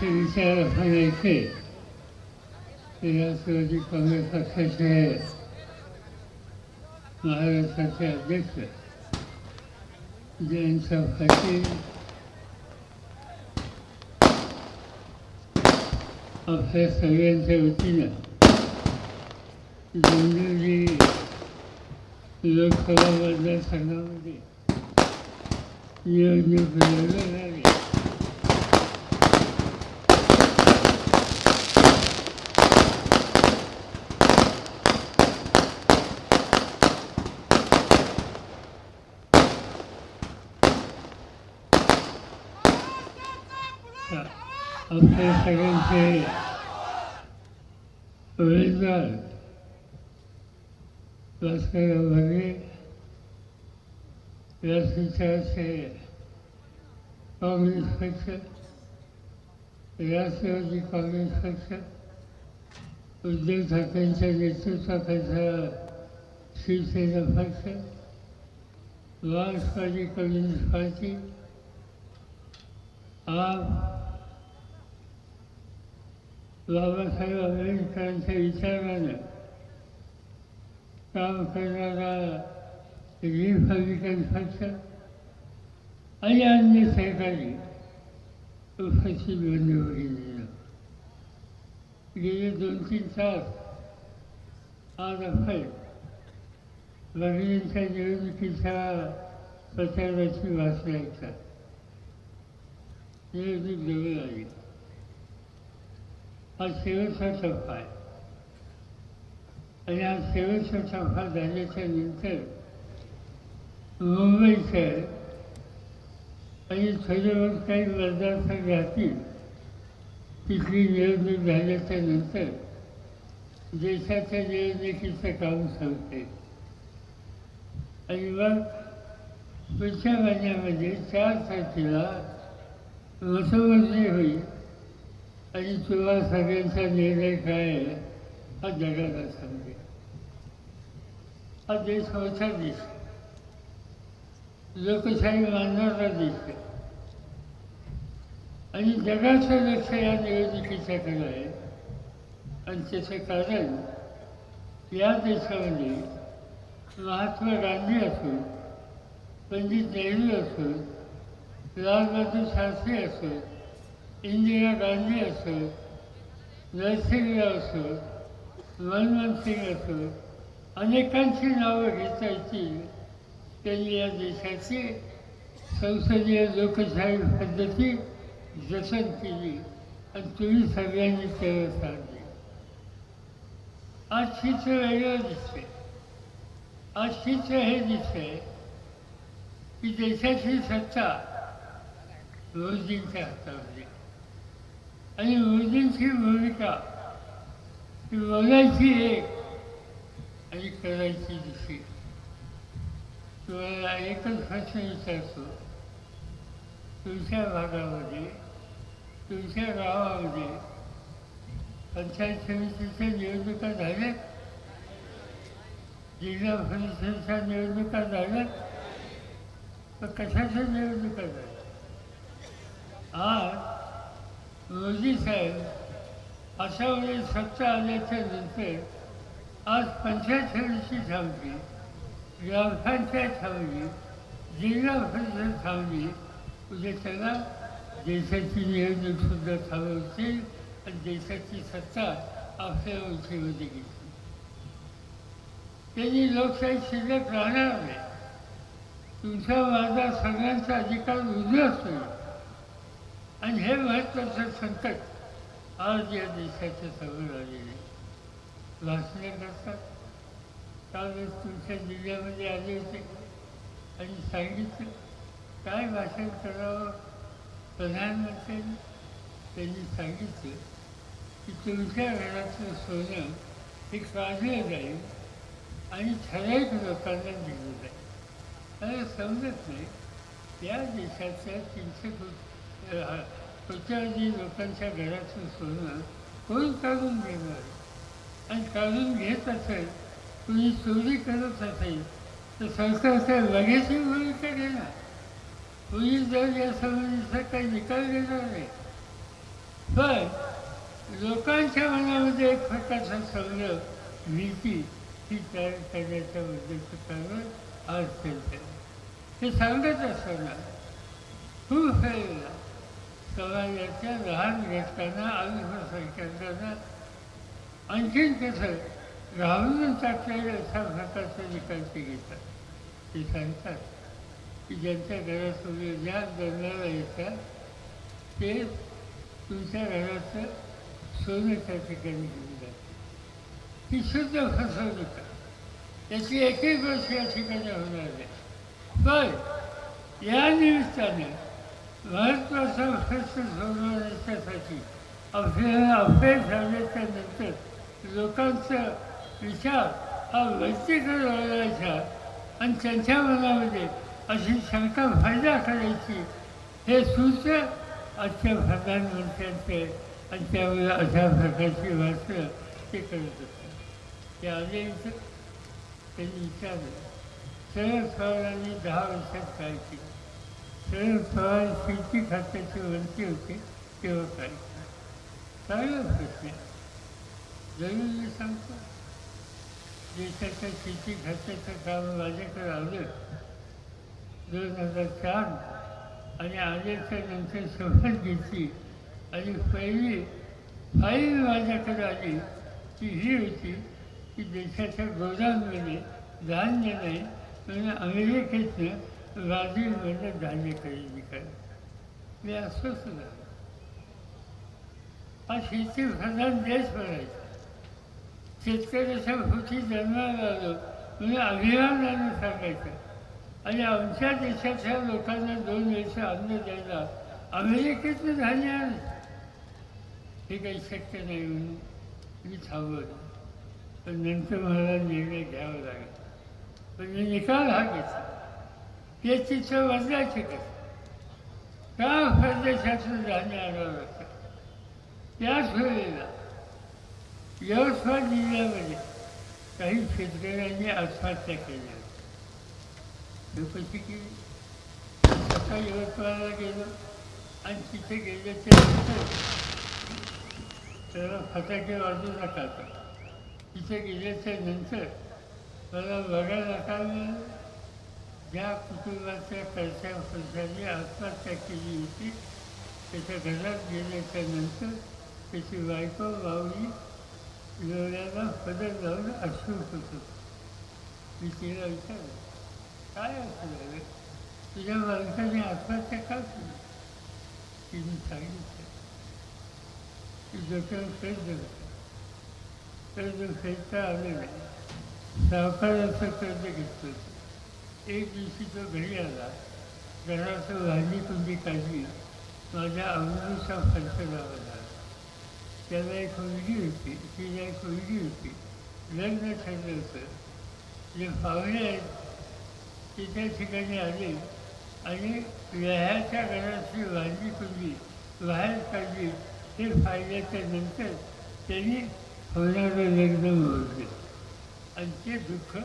असे विचार सांगायचे की राष्ट्रवादी काँग्रेस पक्षाचे महाराष्ट्राचे अध्यक्ष जयंत पाटील आपल्या सगळ्यांच्या वतीनं डोंबिवली लोकसभा मतदारसंघामध्ये निवडणूक लढवणार आहे. आपल्या सगळ्यांचे उमेदवार भास्करराव भगरे राष्ट्रीय काँग्रेस पक्ष, राष्ट्रवादी काँग्रेस पक्ष, उद्धव ठाकरेंच्या नेतृत्वाखालचा शिवसेना पक्ष, मार्क्सवादी कम्युनिस्ट पार्टी, आप बाबासाहेब आंबेडकरांच्या विचारानं काम करणारा रिपब्लिकन पक्ष आणि अन्य सहकारी उपस्थित बंधू गेले 2-3 तास आज आपण भगिनींच्या निवडणुकीच्या प्रचाराची भाषण ऐकतात. निवडणूक जवळ आली. हा शेवटचा टप्पा आहे आणि हा शेवटचा टप्पा झाल्याच्या नंतर मुंबईचं आणि थोड्यावर काही मतदारसंघ राहतील तिथली निवडणूक झाल्याच्या नंतर देशाच्या निवडणुकीचं काम संपते आणि मग पुढच्या महिन्यामध्ये 4 तारखेला मतमोजणी होईल आणि तुला सगळ्यांचा निर्णय काय आहे हा जगाला समजेल. हा देश मोठा देश, लोकशाही मानणारा देश आहे आणि जगाचं लक्ष या निवडणुकीच्याकडे आहे. आणि त्याचं कारण या देशामध्ये महात्मा गांधी असो, पंडित नेहरू असो, लाल बहादूर शास्त्री असो, इंदिरा गांधी असो, नरसिंहराव असो, मनमोहन सिंग असो, अनेकांची नावं घेता येतील. त्यांनी या देशाची संसदीय लोकशाही पद्धती जतन केली आणि तुम्ही सगळ्यांनी त्यावर साथ दिली. आज चित्र वेगळं दिसते. आज चित्र हे दिसते की देशाची सत्ता मोदींच्या हातामध्ये आणि मोदींची भूमिका ही बोलायची एक आणि करायची दुसरी. तुम्हाला एकच प्रश्न विचारतो, तुमच्या भागामध्ये, तुमच्या गावामध्ये पंचायत समितीच्या निवडणुका झाल्यात, जिल्हा परिषदेच्या निवडणुका झाल्यात, तर कशाच्या निवडणुका झाल्या? आज मोदी साहेब अशा वेळी सत्ता आल्याच्या नंतर आज पंचायत समिती थांबली, ग्रामपंचायत थांबली, जिल्हा परिषद थांबली, उद्या त्याला देशाची निवडणूकसुद्धा थांबवतील आणि देशाची सत्ता आपल्या उंचीमध्ये घेतली. त्यांनी लोकशाही शिल्लक राहणार नाही. तुमचा माझा सगळ्यांचा अधिकार उद्ध्वस्त होईल आणि हे महत्त्वाचं संकट आज या देशाच्या समोर आलेले. भाषणे करतात. त्यावेळेस तुमच्या जिल्ह्यामध्ये आले होते आणि सांगितलं काय भाषण करावं. प्रधानमंत्र्यांनी त्यांनी सांगितलं की तुमच्या घरातलं सोनं हे काढलं जाईल आणि ठराविक लोकांना दिलं जाईल. मला समजत नाही या देशाच्या 300 कोट्यावधी लोकांच्या घरातलं सोनं कोण काढून घेणार आणि काढून घेत असेल, कुणी चोरी करत असेल तर सरकार काय लगेचही भूमिका घेणार. पोलीस जर या संबंधीचा काही निकाल देणार नाही. पण लोकांच्या मनामध्ये एक प्रकारचा संग्रह भीती ही तयार करण्याच्या उद्देशावर आज केलं. हे सांगत असताना खूप वेळेला समाजाच्या लहान घटकांना अल्पसंख्याकांना आणखीन कसं राहून टाकलेलं अशा प्रकारचे विकास घेतात. ते सांगतात की ज्यांच्या घरासमोर ज्या गरणाला येतात ते तुमच्या घराचं सोनं त्या ठिकाणी घेऊन जातात. ही शुद्ध फसवणूक आहे. त्याची एकही गोष्ट या ठिकाणी होणार नाही. पण या निमित्ताने महत्त्वाचा प्रश्न सोडवण्यासाठी आपल्याला अपयश झाल्याच्या नंतर लोकांचा विचार हा वैयक्तिक वळवायचा आणि त्यांच्या मनामध्ये अशी शंका फायदा करायची हे सूत्र आजच्या प्रधानमंत्र्यांचे आणि त्यामुळे अशा प्रकारची भाषणं ते करत असतात. ते आले इथं त्यांनी विचारलं शरद पवारांनी 10 वर्षात काय केलं. शरद पवार शेती खात्याचे मंत्री होते तेव्हा काय केलं. चांगला प्रश्न आहे. जरूर मी सांगतो देशाच्या शेती खात्याचं काम माझ्याकडे आलं 2004 आणि आल्याच्या नंतर शपथ घेतली आणि पहिली फाईल माझ्याकडे आली ती ही होती की देशाच्या गोदाममध्ये धान्य नाही म्हणून अमेरिकेतनं ब्राझीलमधलं धान्य खरेदी करा. मी अस्वस्थ झालो. हा शेतीप्रधान देश बनायचा. शेतकऱ्याच्या भोवती जन्माला आलो म्हणून अभिमानाने सांगायचं आणि आमच्या देशाच्या लोकांना 2 वर्ष अन्न द्यायला अमेरिकेतनं धान्य आलं हे काही शक्य नाही म्हणून मी थांबवलं. पण नंतर मला निर्णय घ्यावा लागेल. पण मी निकाल हा घेतला याची चव बदलायची कसं. का परदेशातून धान्य आणावं लागतं. त्याच वेळेला यवतमाळ जिल्ह्यामध्ये काही शेतकऱ्यांनी आत्महत्या केल्या. कशी केली. सकाळी यवतमाळला गेलो आणि तिथे गेल्याच्या नंतर त्याला फटाके वाजू नका. तिथे गेल्याच्या नंतर मला बघायला काय मिळालं. ज्या कुटुंबाच्या कर्त्या पैशांनी आत्महत्या केली होती त्याच्या घरात गेल्याच्या नंतर त्याची बायको माऊली डोळ्याला पदर लावून अश्रू होतो. मी तिला विचारलं काय असं झालं तुझ्या माणसाने आत्महत्या का केली. तिने सांगितलं की डोक्यावर कर्ज फेडता आलं नाही. सावकाराचं कर्ज घेतलं होतं. एक दिवशी तो घरी आला. घराचं भाजी कुंडी काढली. माझ्या अमृतचा खर्च लावला. त्याला एक मुलगी होती. तिला एक मुलगी होती. लग्न ठरलं होतं. जे पाहुणे आहेत ते त्या ठिकाणी आले आणि व्याह्याच्या घराची भाजी कुंडी बाहेर काढली. हे पाहिल्याच्या नंतर त्यांनी होणारं लग्न मोडलं आणि ते दुःख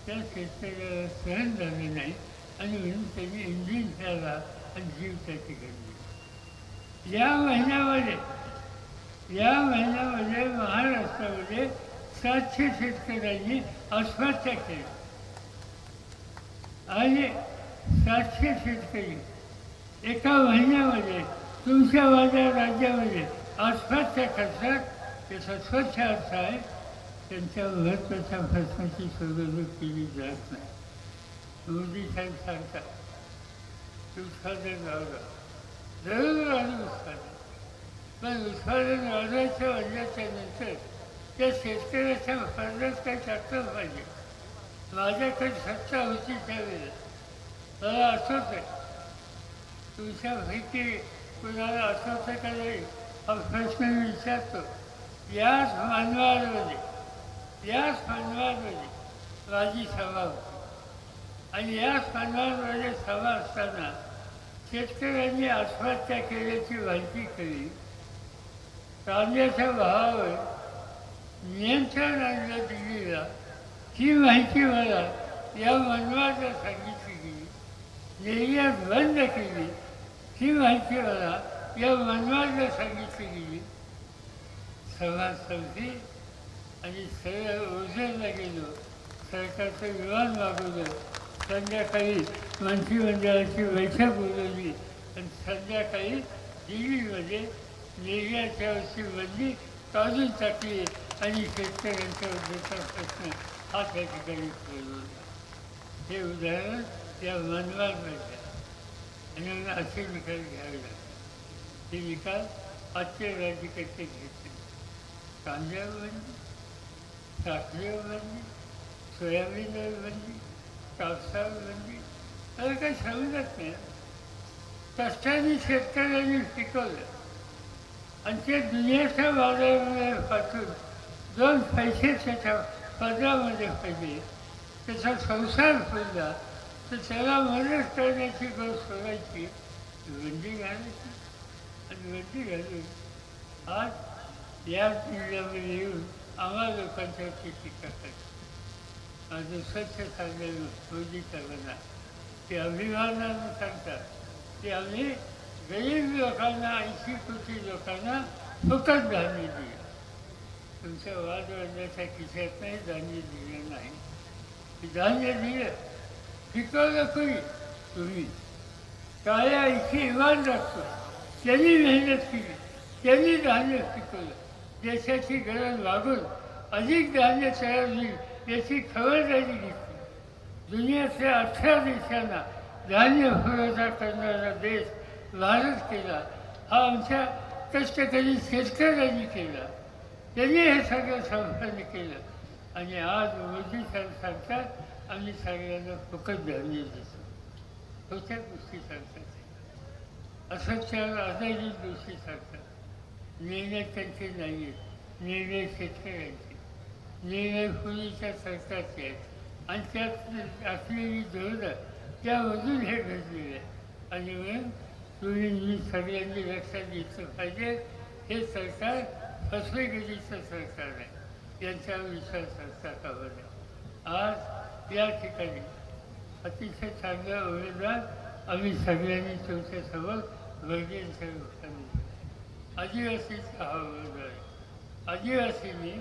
त्या शेतकऱ्याला सहन झालं नाही आणि म्हणून त्यांनी इंजिन खेळला आणि जीव त्याची घडली. या महिन्यामध्ये महाराष्ट्रामध्ये 700 शेतकऱ्यांनी आत्महत्या केली आणि 700 शेतकरी एका महिन्यामध्ये तुमच्या माझ्या राज्यामध्ये आत्महत्या करतात. त्याचा स्वच्छ अर्थ आहे त्यांच्या महत्त्वाच्या प्रश्नाची सोडवणूक केली जात नाही. मोदी साहेब सांगतात उत्पादन वाढवा. जरूर वाढू उत्पादन. पण उत्पादन वाढवायचं वाढल्याच्या नंतर त्या शेतकऱ्याच्या कर्जात काही टाकलं पाहिजे. माझ्याकडे सत्ता होती त्यावेळेला मला आठवत आहे. तुमच्यापैकी कुणाला आठवतं का नाही हा प्रश्न मी विचारतो. याच मानवामध्ये माझी सभा होती आणि याच मानवामध्ये सभा असताना शेतकऱ्यांनी आत्महत्या केल्याची माहिती केली. कांद्याच्या भावावर नियंत्रण आणलं दिल्लीला ही माहिती मला या मनवाला सांगितली गेली. निर्यात बंद केली ही माहिती मला या वनवाला सांगितली गेली. सभा संपली आणि सगळं ओझरला गेलो. सरकारचं विमान मागवलं. संध्याकाळी मंत्रिमंडळाची बैठक बोलवली आणि संध्याकाळी दिल्लीमध्ये निर्याच्यावरची बंदी काढून टाकली आणि शेतकऱ्यांच्या उद्योगाचा प्रश्न हा त्या ठिकाणी सोडवला. हे उदाहरण या मनवारमधलं आणि मला असे निकाल घ्यावे लागले. हे निकाल आजचे राज्यकर्ते घेतले. कांद्यावर बंदी, साखरेवर बंदी, सोयाबीनवर बंदी, कापसावर बंदी, त्याला काही समजत नाही. कष्टाने शेतकऱ्यांनी पिकवलं आणि ते दुनियाच्या बाजारामध्ये पाठवून 2 पैसे त्याच्या पदरामध्ये पडले, त्याचा संसार फुलला, तर त्याला मदत करण्याची गोष्ट सोडायची, बंदी घालायची आणि बंदी घालून आज या जिल्ह्यामध्ये येऊन आम्हा लोकांच्यावरती टीका करतात. माझं स्वच्छ सांगेल मोदीचा बना ते अभिमानानं सांगतात की आम्ही गरीब लोकांना 80 कोटी लोकांना फुकट धान्य दिलं. तुमच्या वादवडण्याच्या खिशात नाही धान्य दिलं नाही. धान्य दिलं, पिकवलं कोणी? तुम्ही. काळ्या इथे इमान लागतो, त्यांनी मेहनत केली, त्यांनी धान्य पिकवलं. देशाची गरज भागून अधिक धान्य तयार होईल याची खबरदारी घेतली. दुनियातल्या 18 देशांना धान्य पुरवठा करणारा देश भारत केला. हा आमच्या कष्टकरी शेतकऱ्यांनी केला. त्यांनी हे सगळं संपन्न केलं आणि आज मोदी साहेब सांगतात आम्ही सगळ्यांना फुकट धान्य देतो. खोट्या गोष्टी सांगतात. असत्यावर आधारित गोष्टी सांगतात. निर्णय त्यांचे नाही आहेत, निर्णय शेतकऱ्यांचे, निर्णय पूर्वीच्या सरकारचे आहेत आणि त्यात असलेली धोरणं त्यामधून हे घडलेलं आहे. आणि म्हणून तुम्ही सगळ्यांनी लक्षात घेतलं पाहिजे, हे सरकार फसवेगिरीचं सरकार आहे. यांच्यावर विश्वास असता कामा नये. आज या ठिकाणी अतिशय चांगला उमेदवार आम्ही सगळ्यांनी तुमच्यासमोर वर्गीयांच्या रूपाने आदिवासीचा हा उमेदवार आहे. आदिवासींनी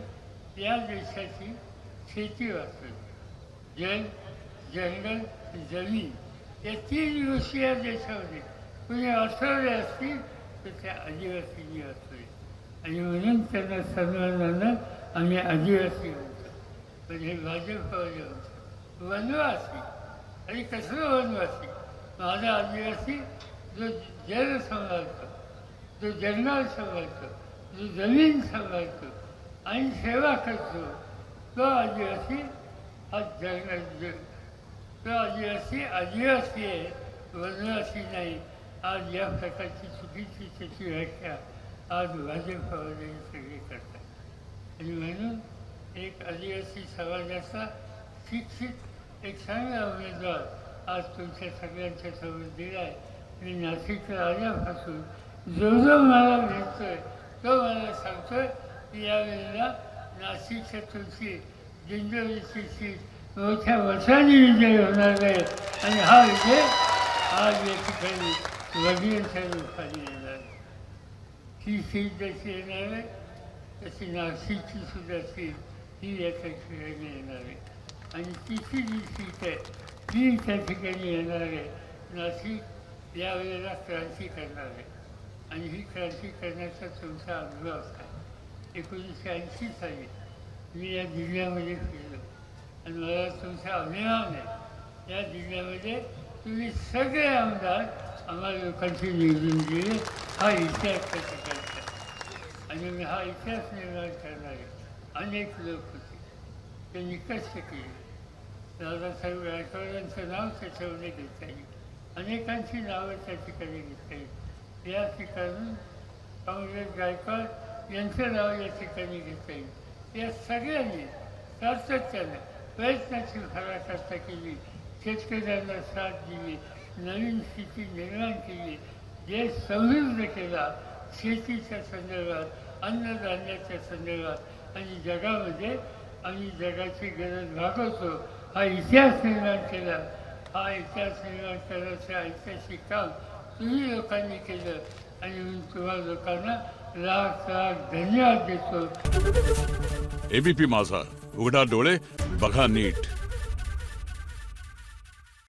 या देशाची शेती वाचवली. जल, जंगल, जमीन या 3 गोष्टी या देशामध्ये कुणी वाचवल्या असतील तर त्या आदिवासींनी वाचवल्या आणि म्हणून त्यांना सन्मानानं आम्ही आदिवासी म्हणतो. पण हे भाजपवाले म्हणतो वनवासी. आणि कसलं वनवासी? माझा आदिवासी जो जल सांभाळतो, जो जंगल सांभाळतो, जो जमीन सांभाळतो आणि सेवा करतो, तो आदिवासी हा तो आदिवासी आदिवासी आहे, वनवासी नाही. आज या प्रकारची चुकीची त्याची व्याख्या आज भाजपवाले सगळे करतात. आणि म्हणून एक आदिवासी समाजाचा शिक्षित एक चांगला उमेदवार आज तुमच्या सगळ्यांच्या समोर दिला आहे. मी नाशिकला आल्यापासून जो जो मला भेटतोय तो मला सांगतोय की यावेळेला नाशिकच्या तुमची दिंडोरीची सीट मोठ्या मताने विजय होणार आहे आणि हा विजय आज या ठिकाणी वडिलांच्या रूपाने येणार आहे. ही सीट जशी येणार आहे तशी नाशिकची सुद्धा सीट ही या ठिकाणी येणार आहे. आणि तिसरी जी सीट आहे ती त्या ठिकाणी येणार आहे. नाशिक यावेळेला क्रांती करणार आहे आणि ही क्रांती करण्याचा तुमचा अनुभव आहे. 1980 साली मी या जिल्ह्यामध्ये फिरलो आणि मला तुमचा अभिमान आहे. या जिल्ह्यामध्ये तुम्ही सगळे आमदार आम्हाला लोकांची निवडून दिले. हा इतिहास त्या ठिकाणचा आणि मी हा इतिहास निर्माण करणारे अनेक लोक होते. त्यांनी कष्ट केले. दादासाहेब गायकवाडांचं नाव त्याच्यामध्ये घेता येईल. अनेकांची नावं त्या ठिकाणी घेता येईल. या ठिकाणी काँग्रेस गायकवाड यांचं नाव या ठिकाणी घेता येईल. या सगळ्यांनी सातत्यानं प्रयत्नाची पराकाष्ठा केली. शेतकऱ्यांना साथ दिली, नवीन स्थिती निर्माण केली, देश समृद्ध केला शेतीच्या संदर्भात, अन्नधान्याच्या संदर्भात आणि जगामध्ये आम्ही जगाची गरज भागवतो हा इतिहास निर्माण केला. हा इतिहास निर्माण करण्याचं ऐतिहासिक काम तुम्ही लोकांनी केलं. आणि मी तुम्हाला लोकांना लाख लाख धन्यवाद देतो. एबीपी माझा, उघडा डोळे बघा नीट.